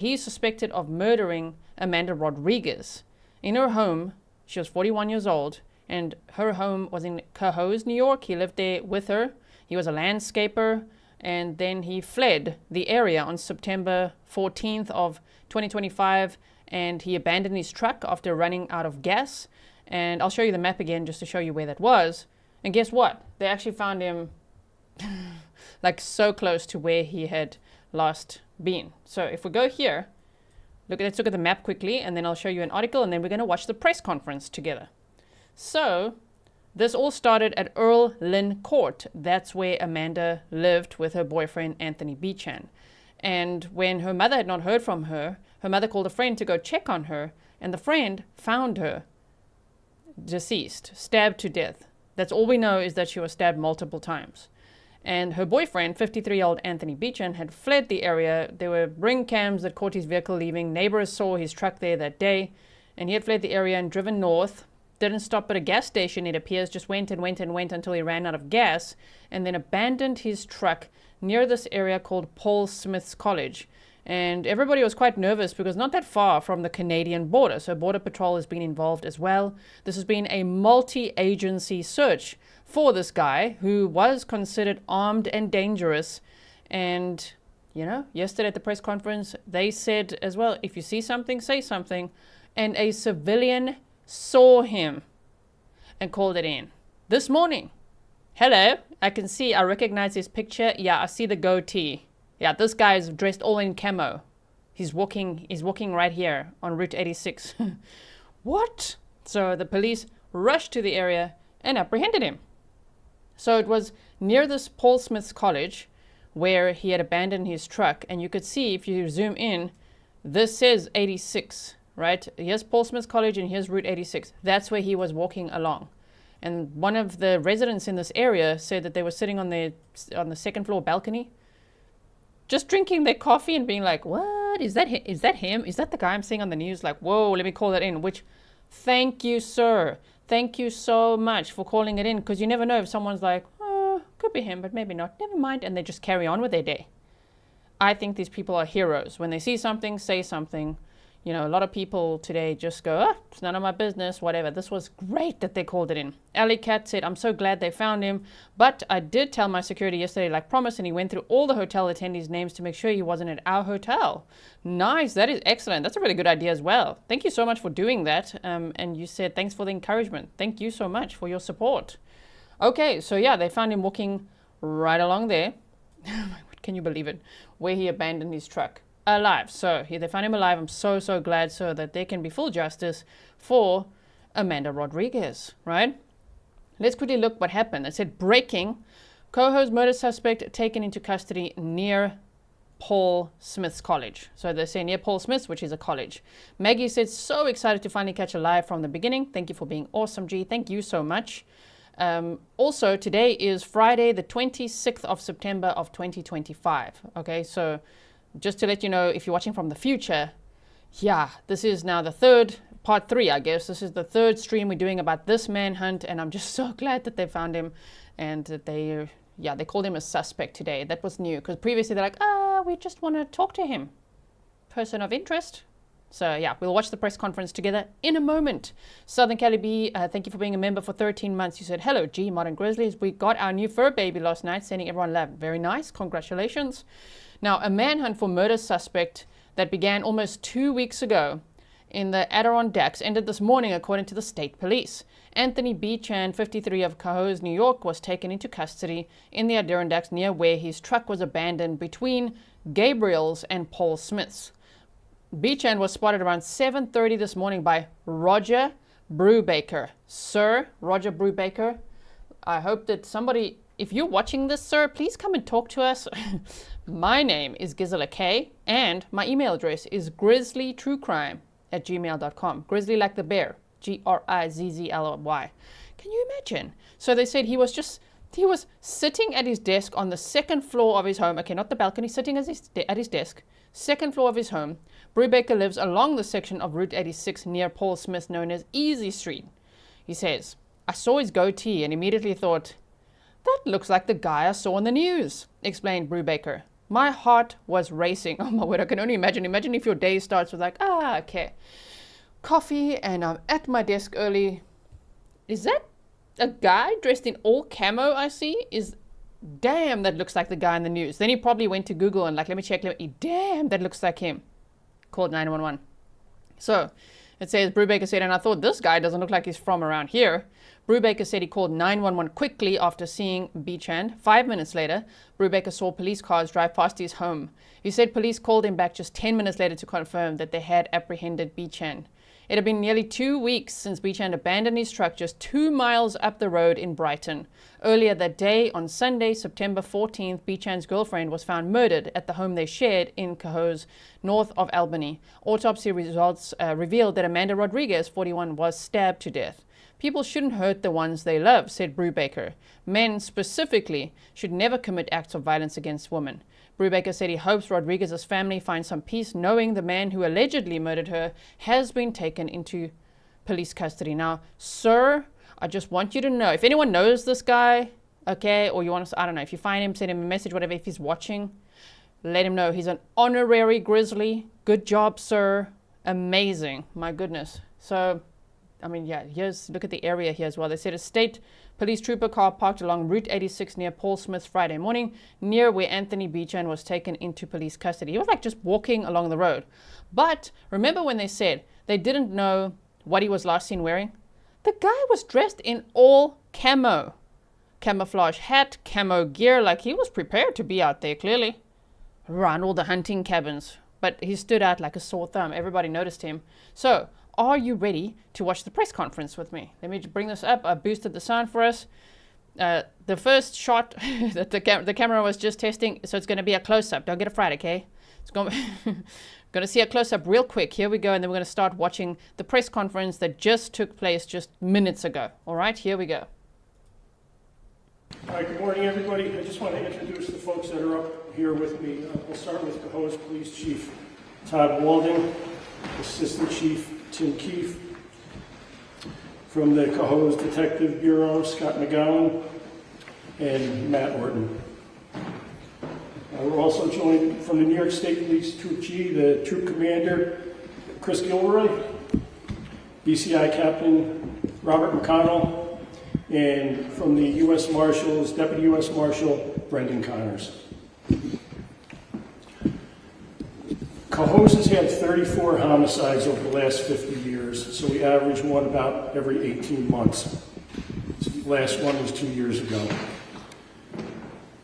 He's suspected of murdering Amanda Rodriguez in her home. She was 41 years old, and her home was in Cohoes, New York. He lived there with her. He was a landscaper, and then he fled the area on September 14th of 2025, and he abandoned his truck after running out of gas. And I'll show you the map again just to show you where that was. And guess what? They actually found him like so close to where he had last been. So if we go here, let's look at the map quickly, and then I'll show you an article, and then we're going to watch the press conference together. So this all started at Earl Lynn Court. That's where Amanda lived with her boyfriend, Anthony Bechand. And when her mother had not heard from her, her mother called a friend to go check on her, and the friend found her deceased, stabbed to death. That's all we know, is that she was stabbed multiple times. And her boyfriend, 53-year-old Anthony Bechand, had fled the area. There were ring cams that caught his vehicle leaving. Neighbors saw his truck there that day, and he had fled the area and driven north. Didn't stop at a gas station, it appears, just went and went and went until he ran out of gas, and then abandoned his truck near this area called Paul Smith's College. And everybody was quite nervous because not that far from the Canadian border, so Border Patrol has been involved as well. This has been a multi-agency search for this guy who was considered armed and dangerous. And, you know, yesterday at the press conference, they said as well, if you see something, say something. And a civilian saw him and called it in. This morning, hello, I can see, I recognize his picture. Yeah, I see the goatee. Yeah, this guy is dressed all in camo. He's walking right here on Route 86. What? So the police rushed to the area and apprehended him. So it was near this Paul Smith's College where he had abandoned his truck. And you could see, if you zoom in, this says 86, right? Here's Paul Smith's College and here's Route 86. That's where he was walking along. And one of the residents in this area said that they were sitting on the second floor balcony, just drinking their coffee and being like, what? Is that him? Is that the guy I'm seeing on the news? Like, whoa, let me call that in. Which, thank you, sir. Thank you so much for calling it in, because you never know if someone's like, oh, could be him, but maybe not. Never mind. And they just carry on with their day. I think these people are heroes. When they see something, say something. You know, a lot of people today just go, oh, it's none of my business, whatever. This was great that they called it in. Alley Cat said, I'm so glad they found him. But I did tell my security yesterday, like promised, and he went through all the hotel attendees' names to make sure he wasn't at our hotel. Nice. That is excellent. That's a really good idea as well. Thank you so much for doing that. And you said, thanks for the encouragement. Thank you so much for your support. Okay, so yeah, they found him walking right along there. Can you believe it? Where he abandoned his truck. Alive. So they found him alive. I'm so glad, so that there can be full justice for Amanda Rodriguez, right? Let's quickly look what happened. It said, breaking, Cohoes murder suspect taken into custody near Paul Smith's College. So they say near Paul Smith's, which is a college. Maggie said, so excited to finally catch a live from the beginning. Thank you for being awesome, G. Thank you so much. Also, today is Friday, the 26th of September of 2025. Okay, so just to let you know, if you're watching from the future, yeah, this is now the third, part 3, I guess. This is the third stream we're doing about this manhunt, and I'm just so glad that they found him, and that they called him a suspect today. That was new, because previously they're like, we just want to talk to him. Person of interest. So yeah, we'll watch the press conference together in a moment. Southern Cali B, thank you for being a member for 13 months. You said, hello, G, Modern Grizzlies. We got our new fur baby last night, sending everyone love. Very nice. Congratulations. Now, a manhunt for murder suspect that began almost 2 weeks ago in the Adirondacks ended this morning, according to the state police. Anthony Bechand, 53 of Cohoes, New York, was taken into custody in the Adirondacks near where his truck was abandoned between Gabriel's and Paul Smith's. Bechand was spotted around 7:30 this morning by Roger Brubaker. Sir, Roger Brubaker, I hope that somebody, if you're watching this, sir, please come and talk to us. My name is Gisela K, and my email address is grizzlytruecrime@gmail.com. Grizzly like the bear, Grizzly. Can you imagine? So they said he was sitting at his desk on the second floor of his home. Okay, not the balcony, sitting at his desk, second floor of his home. Brubaker lives along the section of Route 86 near Paul Smith known as Easy Street. He says, I saw his goatee and immediately thought, that looks like the guy I saw on the news, explained Brubaker. My heart was racing. Oh my word, I can only imagine. Imagine if your day starts with like, okay, coffee, and I'm at my desk early. Is that a guy dressed in all camo I see? Damn, that looks like the guy in the news. Then he probably went to Google and like, let me check. Damn, that looks like him. Called 911. So it says, Brubaker said, and I thought this guy doesn't look like he's from around here. Brubaker said he called 911 quickly after seeing Bechand. 5 minutes later, Brubaker saw police cars drive past his home. He said police called him back just 10 minutes later to confirm that they had apprehended Bechand. It had been nearly 2 weeks since Bechand abandoned his truck just 2 miles up the road in Brighton. Earlier that day, on Sunday, September 14th, Bechand's girlfriend was found murdered at the home they shared in Cohoes, north of Albany. Autopsy results revealed that Amanda Rodriguez, 41, was stabbed to death. People shouldn't hurt the ones they love, said Brubaker. Men, specifically, should never commit acts of violence against women. Brubaker said he hopes Rodriguez's family finds some peace knowing the man who allegedly murdered her has been taken into police custody. Now, sir, I just want you to know, if anyone knows this guy, okay, or you want to, I don't know, if you find him, send him a message, whatever, if he's watching, let him know he's an honorary Grizzly. Good job, sir. Amazing. My goodness. So, I mean, yeah, look at the area here as well. They said a state police trooper car parked along Route 86 near Paul Smith's Friday morning, near where Anthony Bechand was taken into police custody. He was like just walking along the road. But remember when they said they didn't know what he was last seen wearing? The guy was dressed in all camo. Camouflage hat, camo gear, like he was prepared to be out there, clearly. Around all the hunting cabins. But he stood out like a sore thumb. Everybody noticed him. So, are you ready to watch the press conference with me? Let me bring this up. I boosted the sound for us. The first shot that the camera was just testing, so it's going to be a close-up. Don't get it fried, okay? It's going to see a close-up real quick. Here we go, and then we're going to start watching the press conference that just took place just minutes ago. All right, here we go. All right, good morning, everybody. I just want to introduce the folks that are up here with me. We'll start with Cohoes Police Chief Todd Walding, Assistant Chief Tim Keefe, from the Cohoes Detective Bureau, Scott McGowan, and Matt Orton. We're also joined from the New York State Police Troop G, the Troop Commander, Chris Gilroy, BCI Captain Robert McConnell, and from the U.S. Marshals, Deputy U.S. Marshal Brendan Connors. Cohoes has had 34 homicides over the last 50 years, so we average one about every 18 months. The last one was 2 years ago.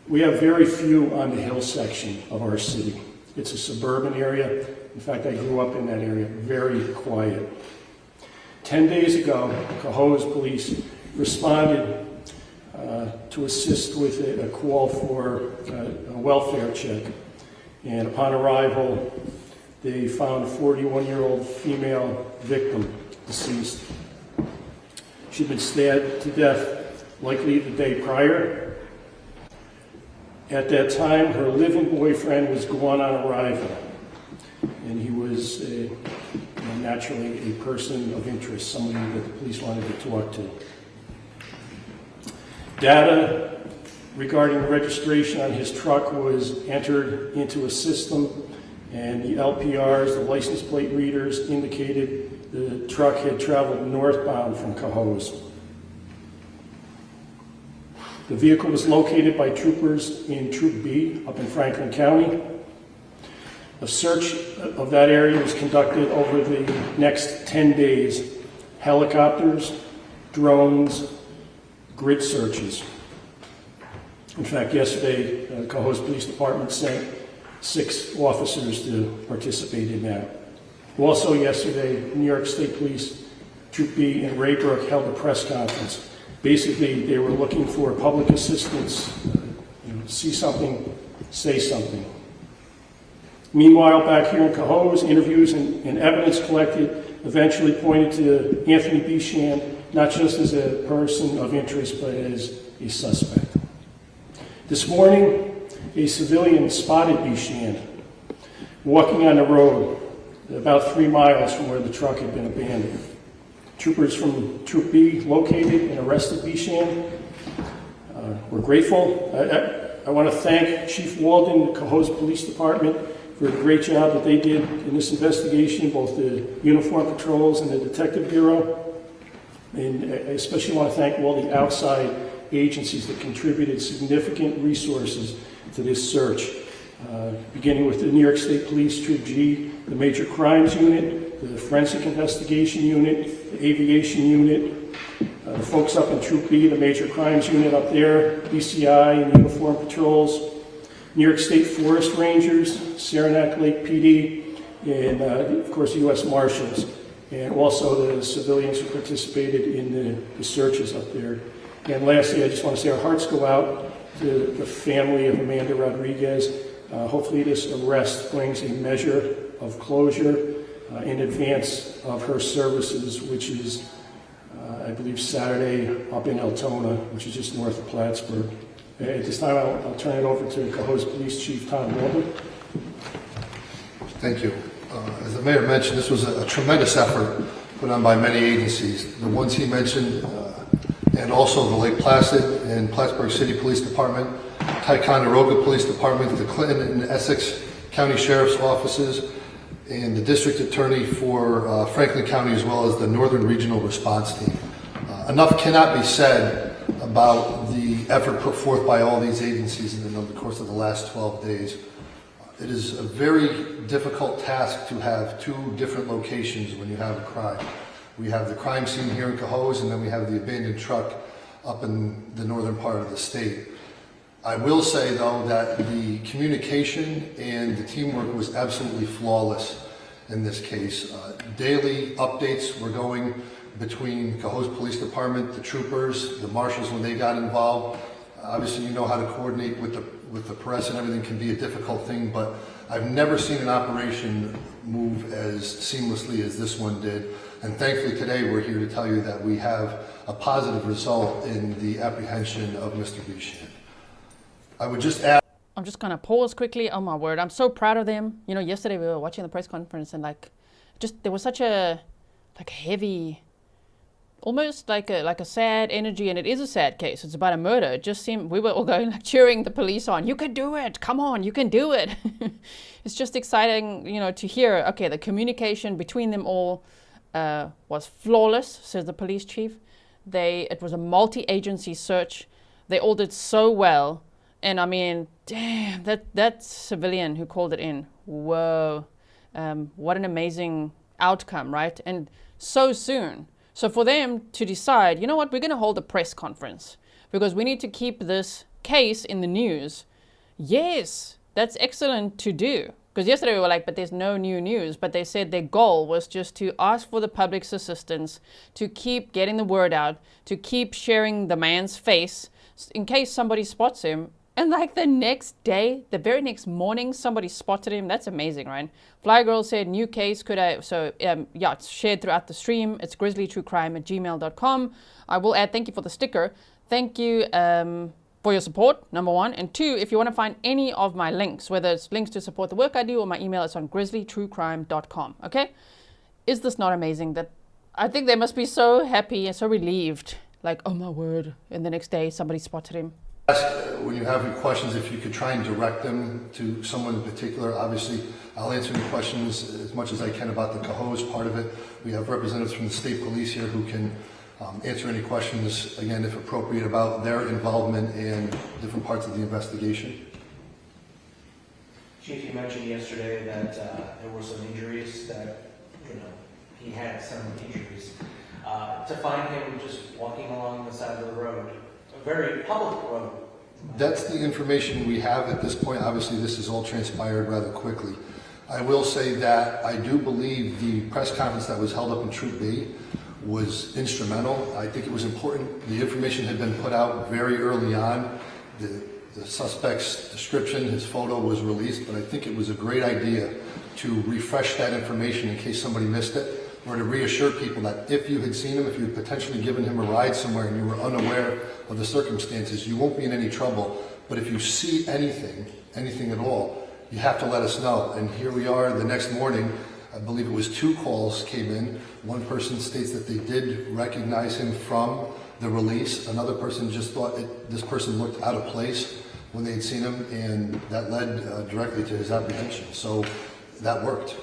We have very few on the hill section of our city. It's a suburban area. In fact, I grew up in that area. Very quiet. 10 days ago, Cohoes Police responded to assist with a call for a welfare check. And upon arrival, they found a 41-year-old female victim, deceased. She'd been stabbed to death, likely the day prior. At that time, her living boyfriend was gone on arrival, and he was naturally a person of interest, somebody that the police wanted to talk to. Data regarding registration on his truck was entered into a system, and the LPRs, the license plate readers, indicated the truck had traveled northbound from Cohoes. The vehicle was located by troopers in Troop B up in Franklin County. A search of that area was conducted over the next 10 days. Helicopters, drones, grid searches. In fact, yesterday, Cohoes Police Department sent 6 officers to participate in that. Also yesterday, New York State Police, Troop B in Raybrook held a press conference. Basically, they were looking for public assistance, see something, say something. Meanwhile, back here in Cohoes, interviews and evidence collected eventually pointed to Anthony Bechand, not just as a person of interest, but as a suspect. This morning, a civilian spotted Bechand walking on the road about 3 miles from where the truck had been abandoned. Troopers from Troop B located and arrested Bechand. We're grateful. I want to thank Chief Walden, the Cohoes Police Department, for a great job that they did in this investigation, both the uniform patrols and the Detective Bureau. And I especially want to thank all the outside agencies that contributed significant resources to this search, beginning with the New York State Police, Troop G, the Major Crimes Unit, the Forensic Investigation Unit, the Aviation Unit, the folks up in Troop B, the Major Crimes Unit up there, BCI and Uniform Patrols, New York State Forest Rangers, Saranac Lake PD, and of course the U.S. Marshals, and also the civilians who participated in the searches up there. And lastly, I just want to say our hearts go out to the family of Amanda Rodriguez. Hopefully this arrest brings a measure of closure in advance of her services, which is, I believe, Saturday up in Altona, which is just north of Plattsburgh. At this time, I'll turn it over to Cohoes Police Chief Tom Walden. Thank you. As the mayor mentioned, this was a tremendous effort put on by many agencies. The ones he mentioned, and also the Lake Placid and Plattsburgh City Police Department, Ticonderoga Police Department, the Clinton and Essex County Sheriff's Offices, and the District Attorney for Franklin County, as well as the Northern Regional Response Team. Enough cannot be said about the effort put forth by all these agencies in the course of the last 12 days. It is a very difficult task to have two different locations when you have a crime. We have the crime scene here in Cohoes, and then we have the abandoned truck up in the northern part of the state. I will say, though, that the communication and the teamwork was absolutely flawless in this case. Daily updates were going between Cohoes Police Department, the troopers, the marshals when they got involved. Obviously, you know how to coordinate with the press, and everything can be a difficult thing, but I've never seen an operation move as seamlessly as this one did. And thankfully today we're here to tell you that we have a positive result in the apprehension of Mr. Bechand. I would just add, I'm just gonna pause quickly. Oh my word, I'm so proud of them. You know, yesterday we were watching the press conference, and there was such a heavy, almost like a sad energy, and it is a sad case. It's about a murder. It just seemed we were all going cheering the police on. You can do it. Come on, you can do it. It's just exciting, you know, to hear. Okay, the communication between them all was flawless, says the police chief. It was a multi-agency search. They all did so well. And I mean, damn, that civilian who called it in, whoa, what an amazing outcome, right? And so soon. So for them to decide, you know what, we're going to hold a press conference because we need to keep this case in the news. Yes, that's excellent to do. Because yesterday we were like, but there's no new news. But they said their goal was just to ask for the public's assistance, to keep getting the word out, to keep sharing the man's face in case somebody spots him. And like the next day, the very next morning, somebody spotted him. That's amazing, right? Fly Girl said, new case, yeah, it's shared throughout the stream. It's grizzlytruecrime@gmail.com. I will add, thank you for the sticker. Thank you for your support, number one. And two, if you want to find any of my links, whether it's links to support the work I do or my email, it's on grizzlytruecrime.com, okay? Is this not amazing? That I think they must be so happy and so relieved. Like, oh my word. And the next day, somebody spotted him. when you have any questions, if you could try and direct them to someone in particular. Obviously, I'll answer any questions as much as I can about the Cohoes part of it. We have representatives from the state police here who can answer any questions, again, if appropriate, about their involvement in different parts of the investigation. Chief, you mentioned yesterday that there were some injuries that, he had some injuries. To find him just walking along the side of the road, a very public road. That's the information we have at this point. Obviously, this has all transpired rather quickly. I will say that I do believe the press conference that was held up in Troop B was instrumental. I think it was important. The information had been put out very early on. The suspect's description, his photo was released, but I think it was a great idea to refresh that information in case somebody missed it, or to reassure people that if you had seen him, if you had potentially given him a ride somewhere and you were unaware of the circumstances, you won't be in any trouble. But if you see anything at all, you have to let us know. And here we are the next morning. I believe it was 2 calls came in. One person states that they did recognize him from the release. Another person just thought this person looked out of place. when they had seen him, and that led directly to his apprehension. So that worked.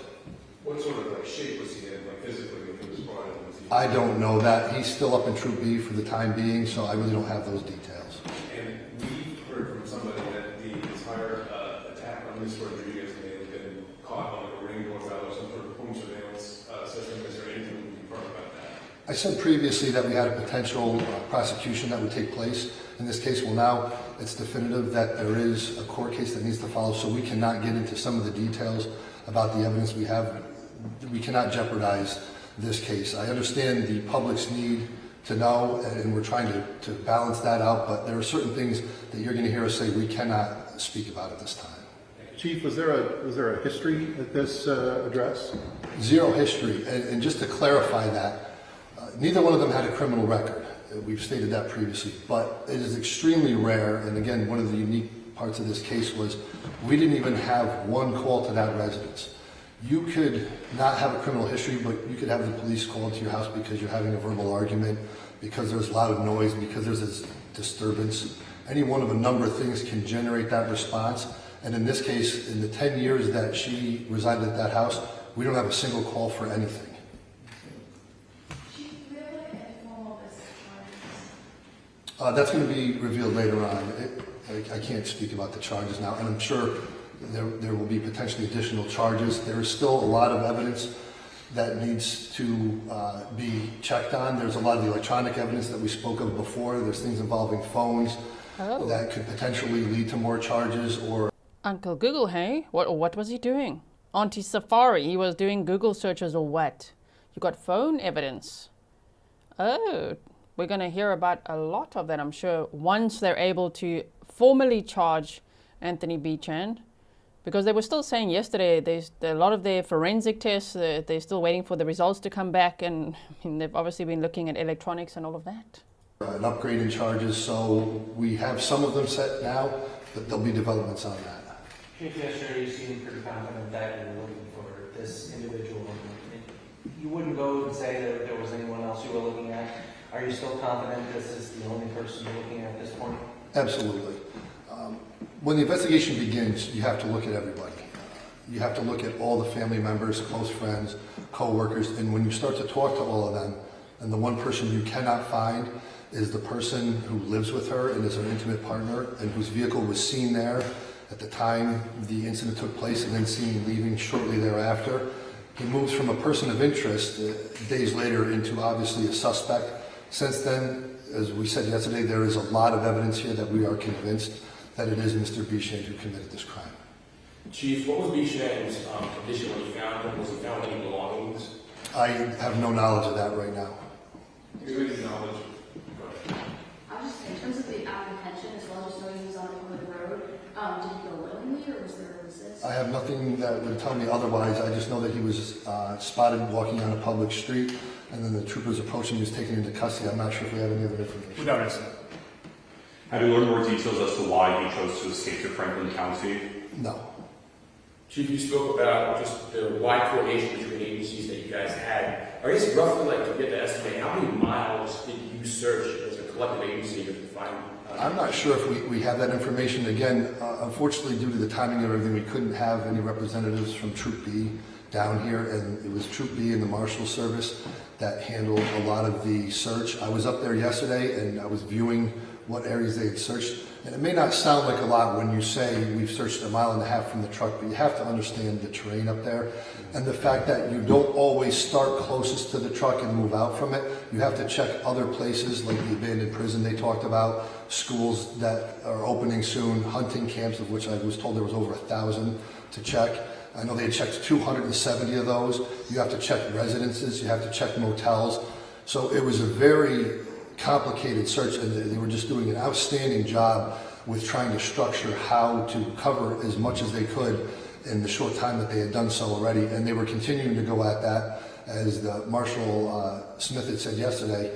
What sort of like shape was he in, like physically, when he was brought in? Was he... I don't know that. He's still up in Troop B for the time being, so I really don't have those details. And we heard from somebody that the entire attack on Ms. Rodriguez may have been caught on a ring doorbell or some sort of home surveillance system. Is there anything we can confirm about that? I said previously that we had a potential prosecution that would take place in this case. Well, now it's definitive that there is a court case that needs to follow, so we cannot get into some of the details about the evidence we have. We cannot jeopardize this case. I understand the public's need to know, and we're trying to balance that out, but there are certain things that you're going to hear us say we cannot speak about at this time. Chief, was there a history at this address? Zero history, and just to clarify that, neither one of them had a criminal record. We've stated that previously, but it is extremely rare, and again, one of the unique parts of this case was we didn't even have one call to that residence. You could not have a criminal history, but you could have the police called to your house because you're having a verbal argument, because there's loud noise, because there's this disturbance. Any one of a number of things can generate that response. And in this case, in the 10 years that she resided at that house, we don't have a single call for anything. That's going to be revealed later on. I can't speak about the charges now, and I'm sure there will be potentially additional charges. There is still a lot of evidence that needs to be checked on. There's a lot of the electronic evidence that we spoke of before. There's things involving phones that could potentially lead to more charges. Or Uncle Google, hey? What was he doing? Auntie Safari, he was doing Google searches or what? You got phone evidence. Oh, we're going to hear about a lot of that, I'm sure, once they're able to formally charge Anthony Bechand. Because they were still saying yesterday, a lot of their forensic tests, they're still waiting for the results to come back, and I mean, they've obviously been looking at electronics and all of that. an upgrade in charges, so we have some of them set now, but there'll be developments on that. Chief, yesterday you seemed pretty confident that you were looking for this individual. You wouldn't go and say that there was anyone else you were looking at. Are you still confident this is the only person you're looking at this point? Absolutely. When the investigation begins, you have to look at everybody. You have to look at all the family members, close friends, co-workers, and when you start to talk to all of them, and the one person you cannot find is the person who lives with her and is her intimate partner and whose vehicle was seen there at the time the incident took place and then seen leaving shortly thereafter. He moves from a person of interest days later into obviously a suspect. Since then, as we said yesterday, there is a lot of evidence here that we are convinced that it is Mr. Bechand who committed this crime. Chief, what was Bechand's condition when he found him? Was he found any belongings? I have no knowledge of that right now. You have any knowledge? I was just saying, in terms of the apprehension, as well as just knowing he was on the road, did he go willingly or was there a resistance? I have nothing that would tell me otherwise. I just know that he was spotted walking on a public street, and then the troopers approached him. He was taken into custody. I'm not sure if we have any other information. Without incident. Have you learned more details as to why he chose to escape to Franklin County? No. Chief, you spoke about just the wide coordination between agencies that you guys had. I guess roughly, like, to get the estimate, how many miles did you search as a collective agency to find? I'm not sure if we have that information. Again, unfortunately, due to the timing of everything, we couldn't have any representatives from Troop B down here, and it was Troop B and the Marshal Service that handled a lot of the search. I was up there yesterday, and I was viewing what areas they had searched. And it may not sound like a lot when you say we've searched 1.5 miles from the truck, but you have to understand the terrain up there and the fact that you don't always start closest to the truck and move out from it. You have to check other places like the abandoned prison they talked about, schools that are opening soon, hunting camps, of which I was told there was over 1,000 to check. I know they had checked 270 of those. You have to check residences, you have to check motels. So it was a very complicated search, and they were just doing an outstanding job with trying to structure how to cover as much as they could in the short time that they had done so already. And they were continuing to go at that, as the Marshal Smith had said yesterday,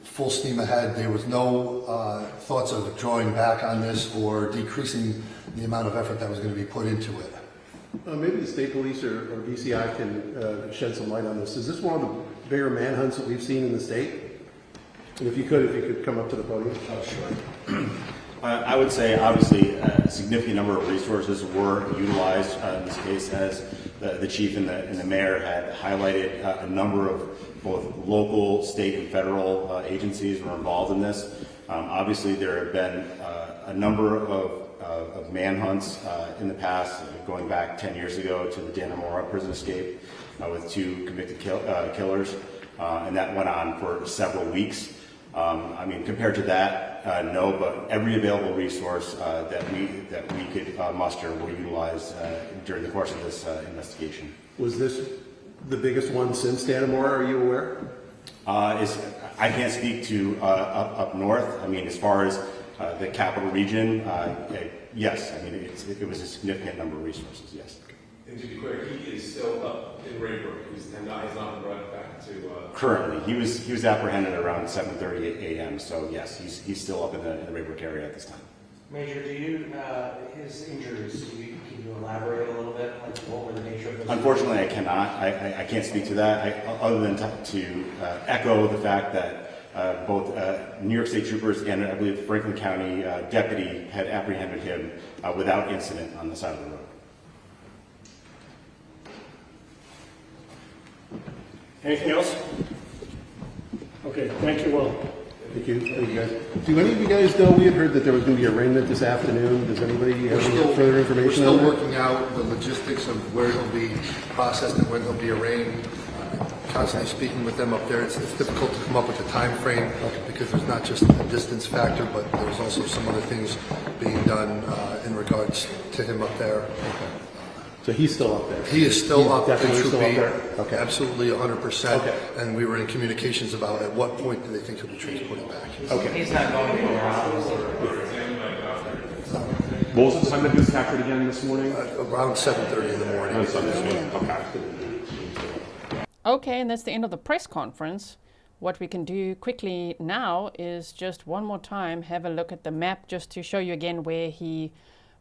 full steam ahead. There was no thoughts of drawing back on this or decreasing the amount of effort that was going to be put into it. Maybe the state police or DCI can shed some light on this. Is this one of the bigger manhunts that we've seen in the state? And if you could come up to the podium. Oh, sure. I would say, obviously, a significant number of resources were utilized in this case, as the chief and the mayor had highlighted. A number of both local, state, and federal agencies were involved in this. Obviously, there have been a number of manhunts in the past, going back 10 years ago to the Dannemora prison escape with 2 convicted killers, and that went on for several weeks. I mean, compared to that, no, but every available resource that we could muster were utilized during the course of this investigation. Was this the biggest one since Dannemora, are you aware? I can't speak to up north. I mean, as far as the capital region, yes. I mean, it was a significant number of resources, yes. And to be clear, he is still up in Rayburn. He's not been brought back to... Currently, he was apprehended around 7:30 a.m. So yes, he's still up in the Rayburn area at this time. Major, do you, his injuries, can you elaborate a little bit? Like, what were the nature of those? Unfortunately, I cannot. I can't speak to that, other than to echo the fact that both New York State troopers and I believe Franklin County deputy had apprehended him without incident on the side of the road. Anything else? Okay, thank you, Will. Thank you. Thank you, guys. Do any of you guys know, we had heard that there was going to be arraignment this afternoon. Does anybody have any further information on that? We're still working out the logistics of where he'll be processed and when he'll be arraigned. Constantly speaking with them up there. It's difficult to come up with a time frame because there's not just a distance factor, but there's also some other things being done in regards to him up there. Okay. So he's still up there? He is still up there. Definitely still up there? Okay. Absolutely 100%. Okay. And we were in communications about at what point do they think he'll be transported back. Okay. He's not going anywhere. What was the time that he was captured again this morning? Around 7:30 in the morning. Okay, and that's the end of the press conference. What we can do quickly now is just one more time have a look at the map just to show you again where he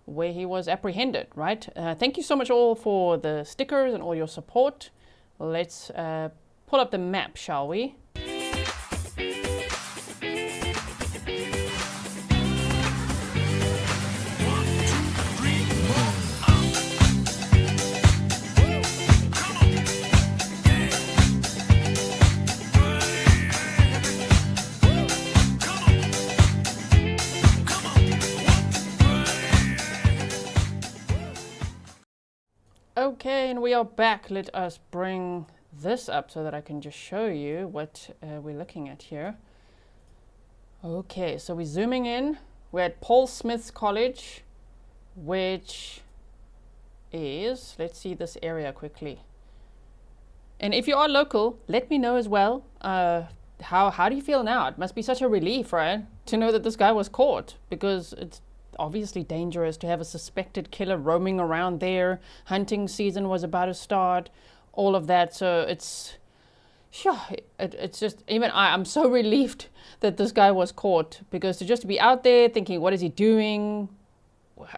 was apprehended, right? Thank you so much all for the stickers and all your support. Let's pull up the map, shall we? Okay, and we are back. Let us bring this up so that I can just show you what we're looking at here. Okay, so we're zooming in. We're at Paul Smith's College, which is, let's see this area quickly. And if you are local, let me know as well. How do you feel now? It must be such a relief, right? To know that this guy was caught, because it's obviously dangerous to have a suspected killer roaming around there. Hunting season was about to start, all of that. So it's just, even I'm so relieved that this guy was caught, because to just be out there thinking, what is he doing?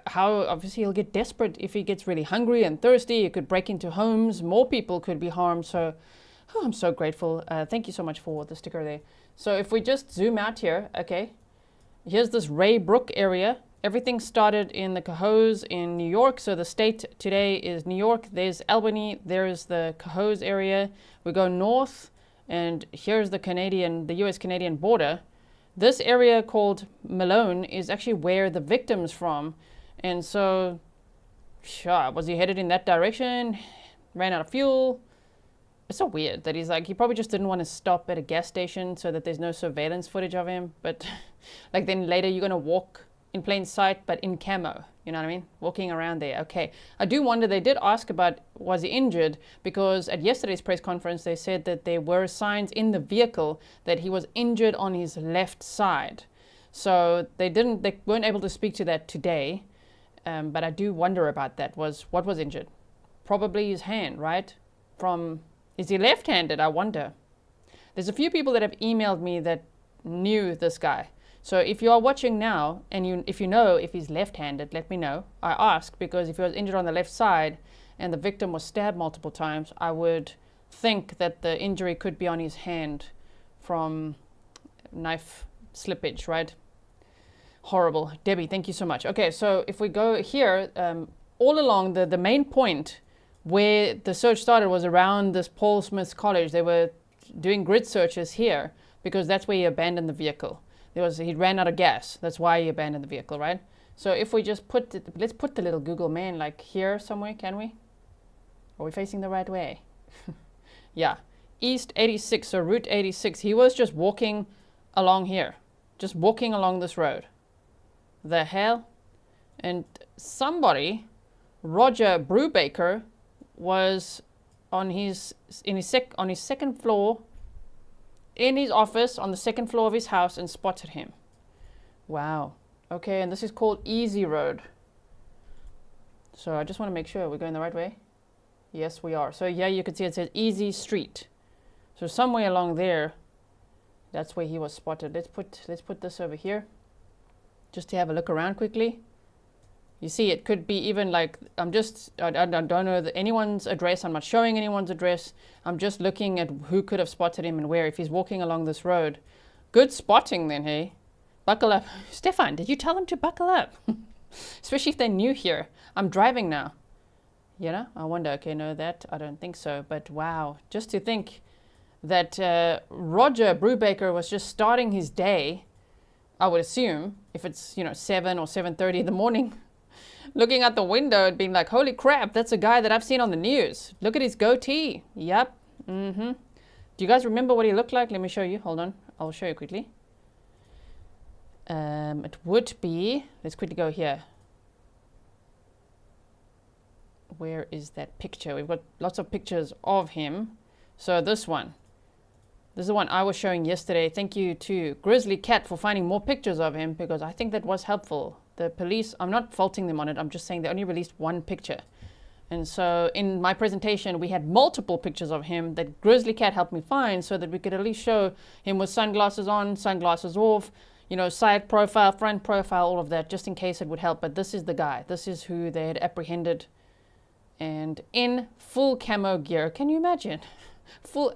How obviously he'll get desperate if he gets really hungry and thirsty. He could break into homes. More people could be harmed. So I'm so grateful. Thank you so much for the sticker there. So if we just zoom out here, okay, here's this Ray Brook area. Everything started in the Cohoes in New York. So the state today is New York. There's Albany. There's the Cohoes area. We go north, and here's the US-Canadian border. This area called Malone is actually where the victim's from. And so, was he headed in that direction? Ran out of fuel? It's so weird that he probably just didn't want to stop at a gas station so that there's no surveillance footage of him. But like then later you're going to walk in plain sight, but in camo, you know what I mean? Walking around there. Okay. I do wonder, they did ask about, was he injured? Because at yesterday's press conference, they said that there were signs in the vehicle that he was injured on his left side. So they weren't able to speak to that today. But I do wonder about that. What was injured? Probably his hand, right? Is he left-handed? I wonder. There's a few people that have emailed me that knew this guy. So if you are watching now, and if you know if he's left-handed, let me know. I ask because if he was injured on the left side and the victim was stabbed multiple times, I would think that the injury could be on his hand from knife slippage, right? Horrible. Debbie, thank you so much. Okay, so if we go here, all along the main point where the search started was around this Paul Smith's College. They were doing grid searches here because that's where he abandoned the vehicle. He ran out of gas. That's why he abandoned the vehicle, right? So if we just let's put the little Google man like here somewhere, can we? Are we facing the right way? Yeah, East 86, so Route 86. He was just walking along here, just walking along this road. The hell? And somebody, Roger Brubaker, was on his second floor, in his office on the second floor of his house, and spotted him. Wow. Okay, and this is called Easy Road. So I just want to make sure we're going the right way. Yes, we are. So yeah, you can see it says Easy Street. So somewhere along there, that's where he was spotted. Let's put this over here, just to have a look around quickly. You see, it could be even like, I don't know anyone's address. I'm not showing anyone's address. I'm just looking at who could have spotted him and where, if he's walking along this road. Good spotting then, hey? Buckle up. Stefan, did you tell them to buckle up? Especially if they're new here. I'm driving now. You know, I wonder, okay, no, that, I don't think so. But wow, just to think that Roger Brubaker was just starting his day, I would assume, if it's, 7 or 7:30 in the morning, looking out the window and being like, holy crap, that's a guy that I've seen on the news. Look at his goatee. Yep. Do you guys remember what he looked like? Let me show you. Hold on. I'll show you quickly. It would be, let's quickly go here. Where is that picture? We've got lots of pictures of him. So this one. This is the one I was showing yesterday. Thank you to Grizzly Cat for finding more pictures of him, because I think that was helpful. The police, I'm not faulting them on it. I'm just saying they only released one picture. And so in my presentation, we had multiple pictures of him that Grizzly Cat helped me find, so that we could at least show him with sunglasses on, sunglasses off, side profile, front profile, all of that, just in case it would help. But this is the guy. This is who they had apprehended. And in full camo gear. Can you imagine?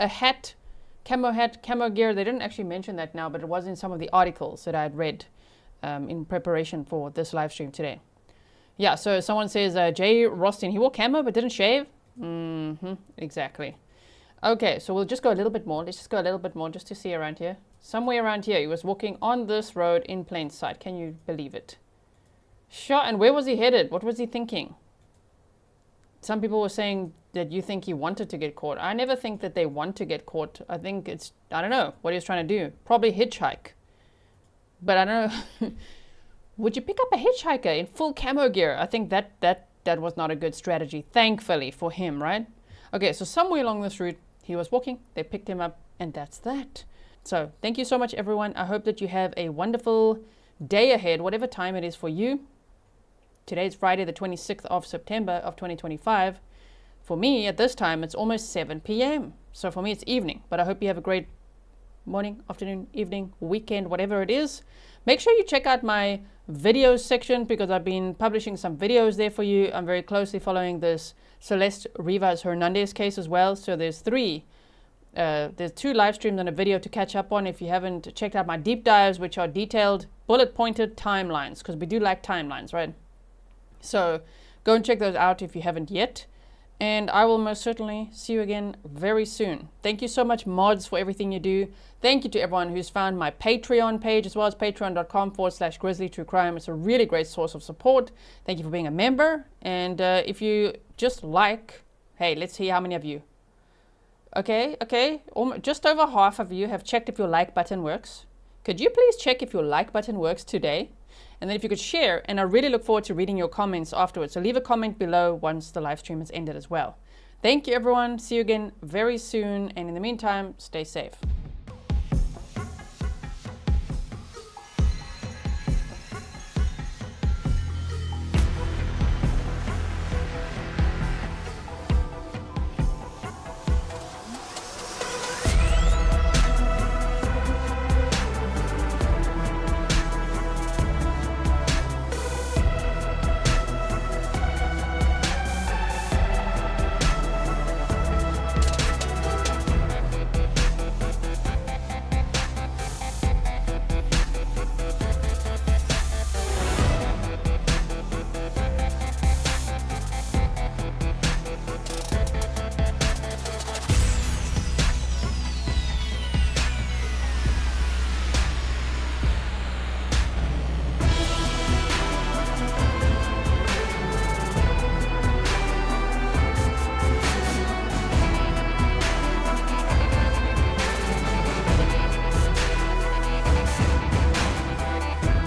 A hat, camo gear. They didn't actually mention that now, but it was in some of the articles that I had read in preparation for this live stream today. Yeah, so someone says, Jay Rostin, he wore camo but didn't shave? Exactly. Okay, so we'll just go a little bit more. Let's just go a little bit more just to see around here. Somewhere around here, he was walking on this road in plain sight. Can you believe it? Sure, and where was he headed? What was he thinking? Some people were saying that you think he wanted to get caught. I never think that they want to get caught. I think it's, I don't know what he was trying to do. Probably hitchhike. But I don't know. Would you pick up a hitchhiker in full camo gear? I think that was not a good strategy, thankfully for him, right? Okay, so somewhere along this route, he was walking, they picked him up, and that's that. So thank you so much, everyone. I hope that you have a wonderful day ahead, whatever time it is for you. Today is Friday, the 26th of September of 2025. For me, at this time, it's almost 7 p.m. So for me, it's evening. But I hope you have a great morning, afternoon, evening, weekend, whatever it is. Make sure you check out my videos section, because I've been publishing some videos there for you. I'm very closely following this Celeste Rivas Hernandez case as well. So there's there's 2 live streams and a video to catch up on if you haven't checked out my deep dives, which are detailed, bullet-pointed timelines, because we do like timelines, right? So go and check those out if you haven't yet. And I will most certainly see you again very soon. Thank you so much, mods, for everything you do. Thank you to everyone who's found my Patreon page, as well as patreon.com/Grizzly True Crime. It's a really great source of support. Thank you for being a member. And if you just like, hey, let's see how many of you. Okay. Just over half of you have checked if your like button works. Could you please check if your like button works today? And then if you could share, and I really look forward to reading your comments afterwards. So leave a comment below once the live stream has ended as well. Thank you, everyone. See you again very soon. And in the meantime, stay safe.